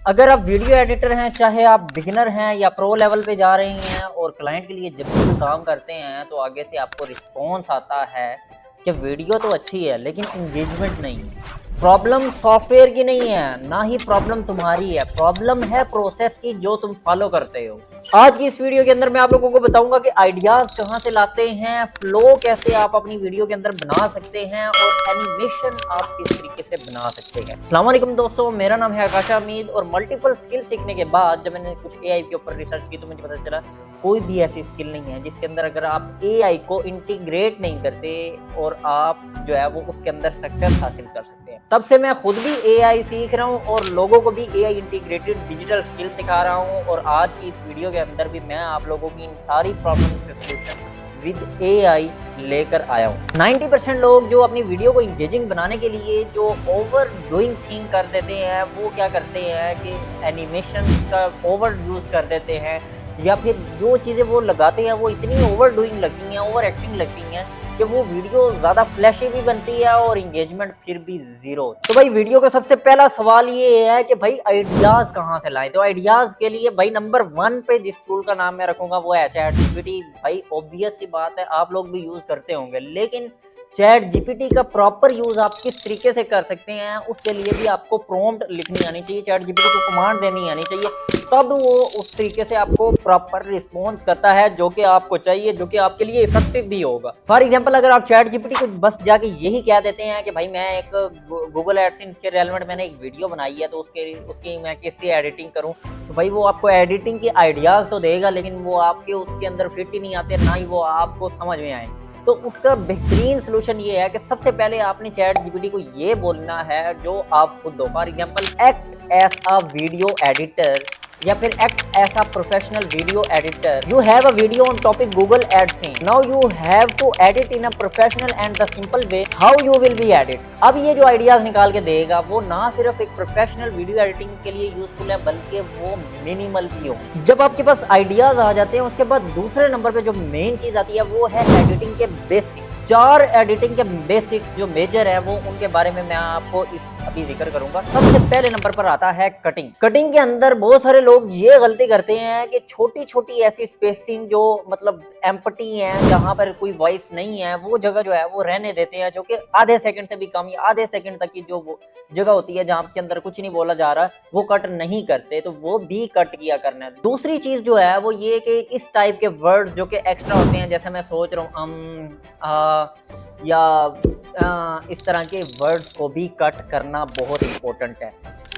अगर आप video editor हैं, चाहे आप बिगिनर हैं या प्रो लेवल पे जा रहे हैं और क्लाइंट के लिए जब भी काम करते हैं तो आगे से आपको रिस्पॉन्स आता है कि वीडियो तो अच्छी है लेकिन इंगेजमेंट नहीं है। प्रॉब्लम सॉफ्टवेयर की नहीं है, ना ही प्रॉब्लम तुम्हारी है, प्रॉब्लम है प्रोसेस की जो तुम फॉलो करते हो। आज की इस वीडियो के अंदर मैं आप लोगों को बताऊंगा कि आइडियाज कहाँ से लाते हैं, फ्लो कैसे आप अपनी वीडियो के अंदर बना सकते हैं और एनिमेशन आप किस तरीके से बना सकते हैं। अस्सलाम वालेकुम दोस्तों, मेरा नाम है आकाश अमीद और मल्टीपल स्किल सीखने के बाद जब मैंने कुछ एआई के ऊपर रिसर्च की तो मुझे पता चला कोई भी ऐसी स्किल नहीं है जिसके अंदर अगर आप एआई को इंटीग्रेट नहीं करते और आप जो है वो उसके अंदर सक्सेस हासिल कर सकते हैं। तब से मैं खुद भी एआई सीख रहा हूँ और लोगों को भी एआई इंटीग्रेटेड डिजिटल स्किल सिखा रहा हूँ और आज की इस वीडियो के अंदर भी मैं आप लोगों की इन सारी प्रॉब्लम्स के सॉल्यूशन विद एआई लेकर आया हूँ। 90% लोग जो अपनी वीडियो को इंगेजिंग बनाने के लिए जो ओवर डूइंग थिंग कर देते हैं वो क्या करते हैं कि एनिमेशन का ओवर यूज कर देते हैं या फिर जो चीज़ें वो लगाते हैं वो इतनी ओवर डूइंग लगती हैं, ओवर एक्टिंग लगती हैं कि वो वीडियो ज़्यादा फ्लैशी भी बनती है और इंगेजमेंट फिर भी ज़ीरो। तो भाई वीडियो का सबसे पहला सवाल ये है कि भाई आइडियाज़ कहाँ से लाएं। तो आइडियाज़ के लिए भाई नंबर 1 पे जिस टूल का नाम मैं रखूंगा वो है चैट जीपीटी। भाई ऑब्वियस सी बात है, आप लोग भी यूज़ करते होंगे, लेकिन चैट जीपीटी का प्रॉपर यूज आप किस तरीके से कर सकते हैं उसके लिए भी आपको प्रॉम्प्ट लिखनी आनी चाहिए, चैट जीपीटी को कमांड देनी आनी चाहिए, तब वो उस तरीके से आपको प्रॉपर रिस्पॉन्स करता है जो कि आपको चाहिए, जो कि आपके लिए इफेक्टिव भी होगा। फॉर एग्जांपल अगर आप चैट जीपीटी को बस जाके यही कह देते हैं कि भाई मैं एक गूगल एडसेंस के रेलेवेंट मैंने एक वीडियो बनाई है तो उसकी मैं किससे एडिटिंग करूं, तो भाई वो आपको एडिटिंग के आइडियाज तो देगा लेकिन वो आपके उसके अंदर फिट ही नहीं आते, ना ही वो आपको समझ में आए। तो उसका बेहतरीन सोल्यूशन ये है कि सबसे पहले आपने चैट जीपीटी को ये बोलना है जो आप खुद दो। For example act as a video editor या फिर act as a professional video editor. You have a video on topic Google AdSense, now you have to edit in a professional and the simple way, how you will be edit. अब ये जो ideas निकाल के देगा वो ना सिर्फ एक प्रोफेशनल वीडियो एडिटिंग के लिए यूजफुल है बल्कि वो मिनिमल भी हो। जब आपके पास आइडियाज आ जाते हैं उसके बाद दूसरे नंबर पे जो मेन चीज आती है वो है एडिटिंग के बेसिक्स। 4 एडिटिंग के बेसिक्स जो मेजर है वो उनके बारे में मैं आपको इस अभी जिक्र करूंगा। सबसे पहले नंबर पर आता है कटिंग। कटिंग के अंदर बहुत सारे लोग ये गलती करते हैं कि छोटी छोटी ऐसी स्पेसिंग जो मतलब एम्प्टी है, जहां पर कोई वॉइस नहीं है, वो जगह जो है वो रहने देते हैं, जो कि आधे सेकंड से भी कम या आधे सेकंड तक की जो वो जगह होती है जहां के अंदर कुछ नहीं बोला जा रहा वो कट नहीं करते, तो वो भी कट किया करना है। दूसरी चीज जो है वो ये कि इस टाइप के वर्ड जो कि एक्स्ट्रा होते हैं, जैसे मैं सोच रहा हूँ या इस तरह के वर्ड्स को भी कट करना बहुत इंपॉर्टेंट है।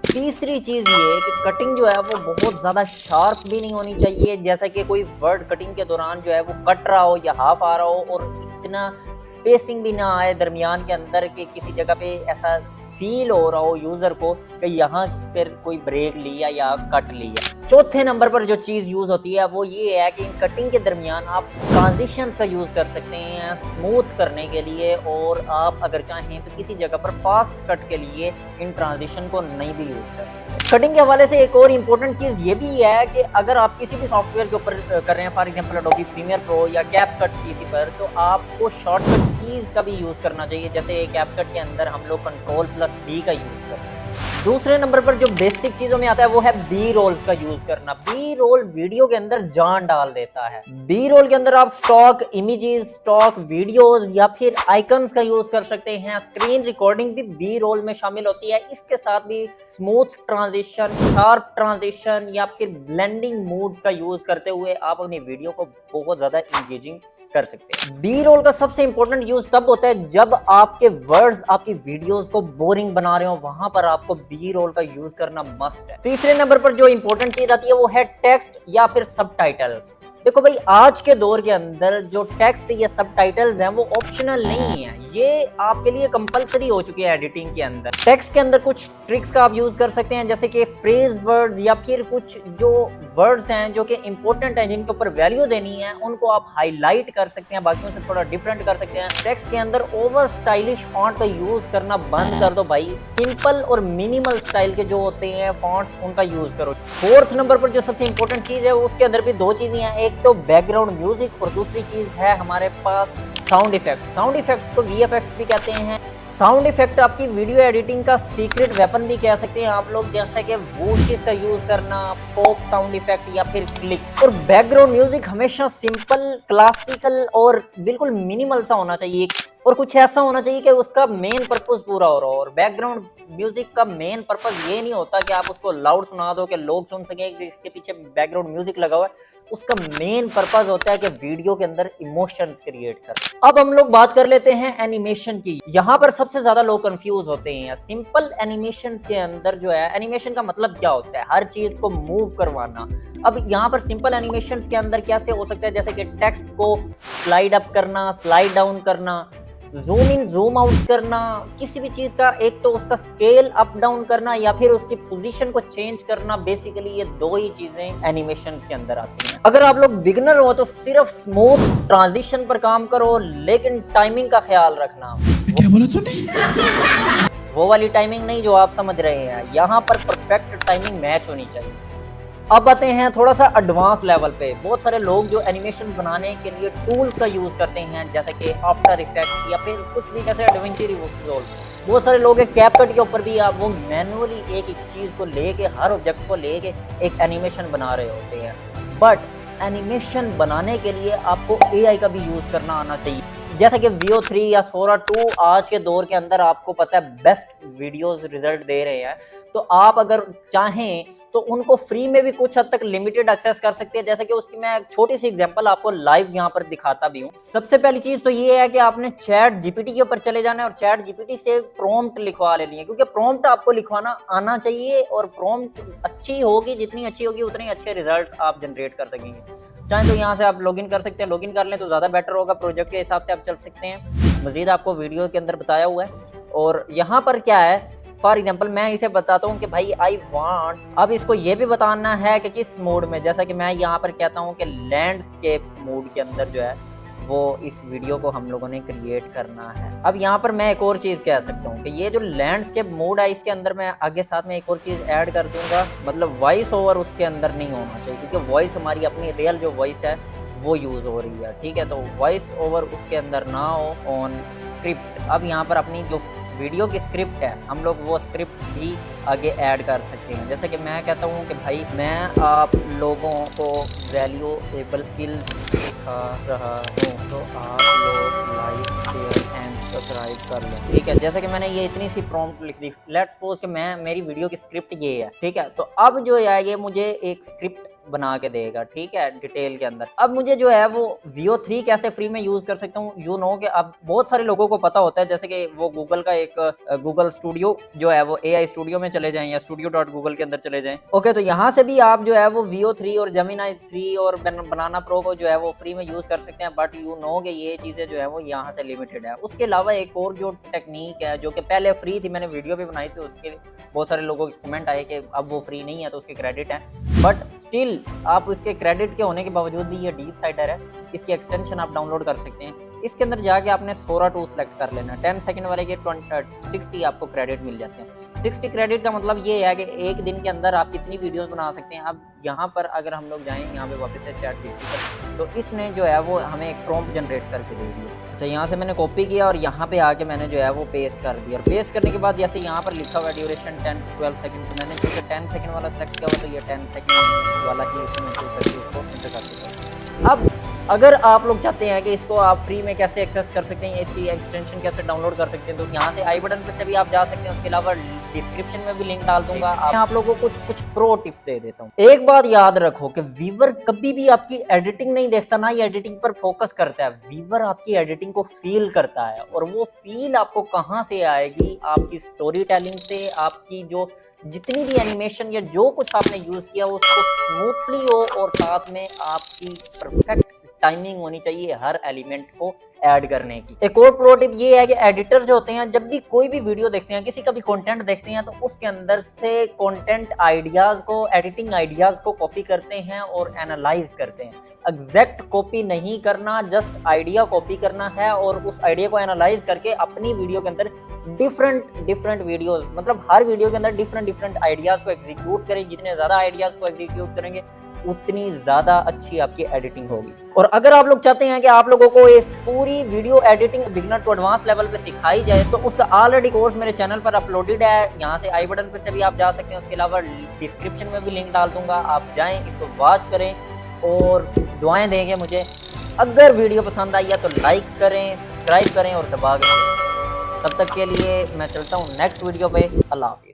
तीसरी चीज ये कि कटिंग जो है वो बहुत ज्यादा शार्प भी नहीं होनी चाहिए, जैसा कि कोई वर्ड कटिंग के दौरान जो है वो कट रहा हो या हाफ आ रहा हो और इतना स्पेसिंग भी ना आए दरमियान के अंदर कि किसी जगह पे ऐसा फील हो रहा हो यूजर को कि यहाँ पर कोई ब्रेक लिया या कट लिया। चौथे नंबर पर जो चीज यूज होती है वो ये है कि इन कटिंग के दरमियान आप ट्रांजिशन का यूज कर सकते हैं स्मूथ करने के लिए, और आप अगर चाहें तो किसी जगह पर फास्ट कट के लिए इन ट्रांजिशन को नहीं भी यूज कर सकते। कटिंग के हवाले से एक और इम्पोर्टेंट चीज ये भी है कि अगर आप किसी भी सॉफ्टवेयर के ऊपर कर रहे हैं, for example Adobe Premiere Pro या कैपकट किसी पर, तो आपको शॉर्टकट कीज का भी यूज करना चाहिए। जैसे कैपकट के अंदर हम लोग Ctrl+B का यूज करते हैं। दूसरे नंबर पर जो बेसिक चीजों में आता है वो है बी रोल्स का यूज करना। बी रोल वीडियो के अंदर जान डाल देता है। बी रोल के अंदर आप स्टॉक इमेजेस, स्टॉक वीडियोस या फिर आइकन्स का यूज कर सकते हैं। स्क्रीन रिकॉर्डिंग भी बी रोल में शामिल होती है। इसके साथ भी स्मूथ ट्रांजिशन, शार्प ट्रांजिशन या फिर ब्लेंडिंग मूड का यूज करते हुए आप अपनी वीडियो को बहुत ज्यादा इंगेजिंग कर सकते हैं। बी रोल का सबसे इंपॉर्टेंट यूज तब होता है जब आपके वर्ड्स आपकी वीडियोस को बोरिंग बना रहे हो, वहां पर आपको बी रोल का यूज करना मस्ट है। तीसरे नंबर पर जो इंपॉर्टेंट चीज आती है वो है टेक्स्ट या फिर सबटाइटल्स। देखो भाई, आज के दौर के अंदर जो टेक्स्ट या सबटाइटल्स हैं वो ऑप्शनल नहीं है, ये आपके लिए कंपलसरी हो चुकी है एडिटिंग के अंदर। टेक्स्ट के अंदर कुछ ट्रिक्स का आप यूज कर सकते हैं, जैसे कि फ्रेज वर्ड या फिर कुछ जो वर्ड्स हैं जो कि इंपॉर्टेंट हैं जिनके ऊपर वैल्यू देनी है उनको आप हाईलाइट कर सकते हैं, बाकियों से थोड़ा डिफरेंट कर सकते हैं। टेक्स्ट के अंदर ओवर स्टाइलिश फॉन्ट का यूज करना बंद कर दो भाई, सिंपल और मिनिमल स्टाइल के जो होते हैं फॉन्ट्स उनका यूज करो। फोर्थ नंबर पर जो सबसे इंपॉर्टेंट चीज है उसके अंदर भी दो चीजें हैं, एक तो बैकग्राउंड म्यूजिक और दूसरी चीज है हमारे पास साउंड इफेक्ट। साउंड इफेक्ट्स को वीएफएक्स भी कहते हैं, साउंड इफेक्ट आपकी वीडियो एडिटिंग का सीक्रेट वेपन भी कह सकते हैं आप लोग, जैसे कि वूशिस का यूज करना, पॉप साउंड इफेक्ट या फिर क्लिक। और बैकग्राउंड म्यूजिक हमेशा सिंपल, क्लासिकल और बिल्कुल मिनिमल सा होना चाहिए, और कुछ ऐसा होना चाहिए कि उसका मेन पर्पस पूरा हो रहा हो। और बैकग्राउंड म्यूजिक का मेन पर्पस ये नहीं होता कि आप उसको लाउड सुना दो कि लोग सुन सके कि इसके पीछे बैकग्राउंड म्यूजिक लगा हुआ है। उसका मेन पर्पस होता है कि वीडियो के अंदर इमोशंस क्रिएट कर। अब हम लोग बात कर लेते हैं एनिमेशन की। यहाँ पर सबसे ज्यादा लोग कंफ्यूज होते हैं। सिंपल एनिमेशन के अंदर जो है, एनिमेशन का मतलब क्या होता है? हर चीज को मूव करवाना। अब यहाँ पर सिंपल एनिमेशन के अंदर कैसे हो सकता है, जैसे कि टेक्स्ट को स्लाइड अप करना, स्लाइड डाउन करना, जूम इन जूम आउट करना, किसी भी चीज का एक तो उसका स्केल अप डाउन करना या फिर उसकी पोजीशन को चेंज करना। बेसिकली ये दो ही चीजें एनिमेशन के अंदर आती हैं। अगर आप लोग बिगिनर हो तो सिर्फ स्मूथ ट्रांजिशन पर काम करो, लेकिन टाइमिंग का ख्याल रखना। क्या बोला तूने? वो वाली टाइमिंग नहीं जो आप समझ रहे हैं। यहाँ पर परफेक्ट टाइमिंग मैच होनी चाहिए। अब आते हैं थोड़ा सा एडवांस लेवल पे। बहुत सारे लोग जो एनिमेशन बनाने के लिए टूल्स का यूज करते हैं, जैसे कि आफ्टर इफेक्ट्स या फिर कुछ भी, जैसे एडवेंचर रिवॉल्व। बहुत सारे लोग कैपकट के ऊपर भी आप वो मैनुअली एक एक चीज को लेके, हर ऑब्जेक्ट को लेके एक एनिमेशन बना रहे होते हैं। बट एनिमेशन बनाने के लिए आपको एआई का भी यूज करना आना चाहिए। जैसा कि Veo 3 या Sora 2 आज के दौर के अंदर आपको पता है बेस्ट वीडियोस रिजल्ट दे रहे हैं। तो आप अगर चाहें तो उनको फ्री में भी कुछ हद तक लिमिटेड एक्सेस कर सकते हैं। जैसे कि उसकी मैं एक छोटी सी एग्जांपल आपको लाइव यहाँ पर दिखाता भी हूँ। सबसे पहली चीज तो ये है कि आपने चैट जीपीटी के ऊपर चले जाना है और चैट जीपीटी से प्रॉम्प्ट लिखवा लेनी है, क्योंकि प्रॉम्प्ट आपको लिखवाना आना चाहिए। और प्रॉम्प्ट अच्छी होगी, जितनी अच्छी होगी उतने अच्छे रिजल्ट आप जनरेट कर सकेंगे। चाहे तो यहाँ से आप लॉगिन कर सकते हैं, लॉगिन कर लें तो ज़्यादा बेटर होगा। प्रोजेक्ट के हिसाब से आप चल सकते हैं, मजीद आपको वीडियो के अंदर बताया हुआ है। और यहाँ पर क्या है, फॉर एग्जाम्पल मैं इसे बताता हूँ कि भाई आई वांट, अब इसको ये भी बताना है कि किस मोड में। जैसा कि मैं यहाँ पर कहता हूँ कि लैंडस्केप मोड के अंदर जो है वो इस वीडियो को हम लोगों ने क्रिएट करना है। अब यहाँ पर मैं एक और चीज़ कह सकता हूँ कि ये जो लैंडस्केप मोड है, इसके अंदर मैं आगे साथ में एक और चीज़ ऐड कर दूंगा, मतलब वॉइस ओवर उसके अंदर नहीं होना चाहिए, क्योंकि वॉइस हमारी अपनी रियल जो वॉइस है वो यूज़ हो रही है। ठीक है, तो वॉइस ओवर उसके अंदर ना हो। ऑन स्क्रिप्ट, अब यहाँ पर अपनी जो वीडियो की स्क्रिप्ट है, हम लोग वो स्क्रिप्ट भी आगे ऐड कर सकते हैं। जैसे कि मैं कहता हूँ कि भाई मैं आप लोगों को वैल्यूएबल स्किल्स सिखा रहा हूँ, तो आप लोग लाइक शेयर एंड सब्सक्राइब कर लो। ठीक है, जैसे कि मैंने ये इतनी सी प्रॉम्प्ट लिख दी। लेट्स सपोज कि मेरी वीडियो की स्क्रिप्ट ये है। ठीक है, तो अब जो है ये मुझे एक स्क्रिप्ट बना के देगा। ठीक है, डिटेल के अंदर। अब मुझे जो है वो Veo 3 कैसे फ्री में यूज कर सकता हूँ, यू नो कि अब बहुत सारे लोगों को पता होता है, जैसे कि वो गूगल का एक गूगल स्टूडियो जो है वो AI स्टूडियो में चले जाएं या studio.google के अंदर चले जाएं। ओके, तो यहाँ से भी आप जो है वो Veo 3 और Gemini 3 और बनाना प्रो को जो है वो फ्री में यूज कर सकते हैं। बट यू नो कि ये चीजें जो है वो यहाँ से लिमिटेड है। उसके अलावा एक और जो टेक्निक है जो कि पहले फ्री थी, मैंने वीडियो भी बनाई थी, उसके बहुत सारे लोगों के कमेंट आए कि अब वो फ्री नहीं है तो उसके क्रेडिट है। बट स्टिल आप इसके क्रेडिट के होने के बावजूद भी ये डीप साइडर है, इसकी एक्सटेंशन आप डाउनलोड कर सकते हैं। इसके अंदर जाके आपने Sora 2 सेलेक्ट कर लेना। 10 सेकंड वाले के 60 आपको क्रेडिट मिल जाते हैं। 60 क्रेडिट का मतलब ये है कि एक दिन के अंदर आप कितनी वीडियोस बना सकते हैं। अब यहाँ पर अगर हम लोग जाएं यहाँ पे वापस से चैट जीपीटी पर, तो इसने जो है वो हमें एक प्रॉम्प्ट जनरेट करके दे दिया। अच्छा, यहाँ से मैंने कॉपी किया और यहाँ पे आके मैंने जो है वो पेस्ट कर दिया। और पेस्ट करने के बाद जैसे यहाँ पर लिखा हुआ है ड्यूरेशन 10 to 12 सेकंड, तो मैंने जैसे 10 सेकंड वाला सेलेक्ट किया हुआ, तो ये 10 सेकंड वाला ही इसमें चूज करके इसको एंटर कर दिया। अब अगर आप लोग चाहते हैं कि इसको आप फ्री में कैसे एक्सेस कर सकते हैं, इसकी एक्सटेंशन कैसे डाउनलोड कर सकते हैं, तो यहाँ से आई बटन पे से भी आप जा सकते हैं। उसके अलावा डिस्क्रिप्शन में भी लिंक डाल दूंगा। आप लोगों को कुछ प्रो टिप्स दे देता हूँ। एक बात याद रखो कि व्यूअर कभी भी आपकी एडिटिंग नहीं देखता, ना ही एडिटिंग पर फोकस करता है। व्यूअर आपकी एडिटिंग को फील करता है, और वो फील आपको कहाँ से आएगी? आपकी स्टोरी टेलिंग से। आपकी जो जितनी भी एनिमेशन या जो कुछ आपने यूज किया उसको स्मूथली हो, और साथ में आपकी परफेक्ट टाइमिंग होनी चाहिए हर एलिमेंट को ऐड करने की। एक और प्रो टिप ये है कि एडिटर जो होते हैं, जब भी कोई भी वीडियो देखते हैं, किसी का भी कंटेंट देखते हैं, तो उसके अंदर से कंटेंट आइडियाज को, एडिटिंग आइडियाज को कॉपी करते हैं और एनालाइज करते हैं। एग्जैक्ट कॉपी नहीं करना, जस्ट आइडिया कॉपी करना है और उस आइडिया को एनालाइज करके अपनी वीडियो के अंदर डिफरेंट वीडियोस, मतलब हर वीडियो के अंदर डिफरेंट आइडियाज को एग्जीक्यूट करें। जितने ज्यादा आइडियाज को एग्जीक्यूट करेंगे उतनी ज़्यादा अच्छी आपकी एडिटिंग होगी। और अगर आप लोग चाहते हैं कि आप लोगों को इस पूरी video editing beginner to advance level पे सिखाई जाए तो उसका ऑलरेडी कोर्स मेरे चैनल पर अपलोडेड है, यहाँ से आई बटन पर से भी आप जा सकते हैं। उसके अलावा डिस्क्रिप्शन में भी लिंक डाल दूंगा, आप जाएँ इसको वॉच करें और दुआएं देंगे मुझे। अगर वीडियो पसंद आई है तो लाइक करें, सब्सक्राइब करें और दबा के। तब तक के लिए मैं चलता हूँ नेक्स्ट वीडियो पे। अल्लाह हाफिज़।